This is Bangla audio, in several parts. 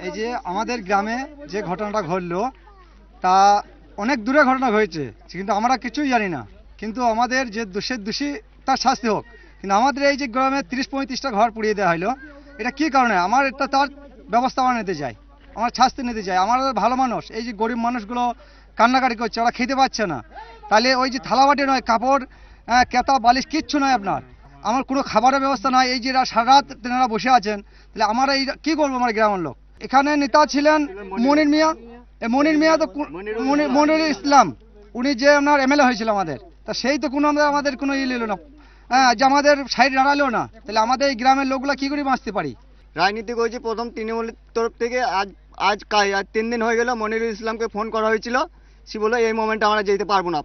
এই যে আমাদের গ্রামে যে ঘটনাটা ঘটলো তা অনেক দূরে ঘটনা হয়েছে, কিন্তু আমরা কিছুই জানি না। কিন্তু আমাদের যে দোষী তার শাস্তি হোক, কিন্তু আমাদের এই যে গ্রামে 30-35টা ঘর পুড়িয়ে দেওয়া হলো, এটা কি কারণে? আমার এটা তার ব্যবস্থা আমরা নিতে চাই, আমার শাস্তি নিতে চাই। আমরা ভালো মানুষ, এই যে গরিব মানুষগুলো কান্নাকাটি করছে, ওরা খেতে পাচ্ছে না। তাহলে ওই যে থালাবাটি নয়, কাপড়, কেতা বালিশ কিচ্ছু নয় আপনার, আমার কোনো খাবারের ব্যবস্থা নাই। এই যে সারা রাত তেনারা বসে আছেন, তাহলে আমরা এই কি করবো? আমার গ্রামের লোক, এখানে নেতা ছিলেন মনির মিয়া। এই মনির মিয়া তো মনির ইসলাম, উনি যে আপনার এমএলএ হয়েছিল আমাদের, তা সেই তো কোনো আমাদের কোনো নিল না, যে আমাদের সাইড দাঁড়ালেও না। তাহলে আমাদের এই গ্রামের লোকগুলো কি করে বাঁচতে পারি? রাজনীতি করেছে প্রথম তৃণমূলের তরফ থেকে। আজ 3 দিন হয়ে গেল মনিরুল ইসলামকে ফোন করা হয়েছিল, সে বলে এই মোমেন্টে আমরা যেতে পারবো না।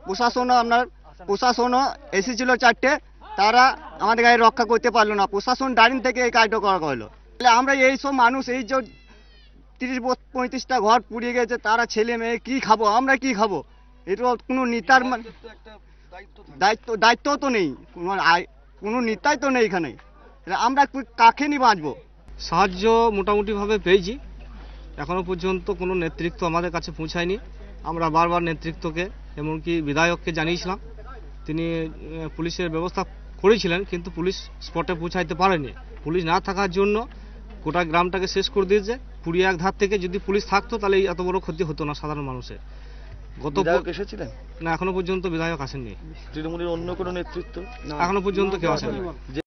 প্রশাসনও এসেছিল 4টে, তারা আমাদের গায়ে রক্ষা করতে পারলো না। প্রশাসন ডাইরেক্ট থেকে এই কাজটা করা হলো। তাহলে আমরা এই সব মানুষ, এই যে 30-35টা ঘর পুড়িয়ে গেছে, তারা ছেলে মেয়ে কি খাবো? আমরা কি খাবো? এটা কোনো নেতার দায়িত্ব তো নেই, কোনো নেতাই তো নেই এখানে। আমরা কাকে নিয়ে বাঁচবো? সাহায্য মোটামুটিভাবে পেয়েছি, এখনও পর্যন্ত কোনো নেতৃত্ব আমাদের কাছে পৌঁছায়নি। আমরা বারবার নেতৃত্বকে, এমনকি বিধায়ককে জানিয়েছিলাম, তিনি পুলিশের ব্যবস্থা করেছিলেন, কিন্তু পুলিশ স্পটে পৌঁছাইতে পারেনি। পুলিশ না থাকার জন্য গোটা গ্রামটাকে শেষ করে দিয়েছে। পুড়িয়ে এক ধার থেকে যদি পুলিশ থাকতো তাহলে এত বড় ক্ষতি হতো না সাধারণ মানুষের। বিধায়ক এসেছিলেন না, এখনো পর্যন্ত বিধায়ক আসেননি। তৃণমূলের অন্য কোনো নেতৃত্ব এখনো পর্যন্ত কেউ আসেনি। যে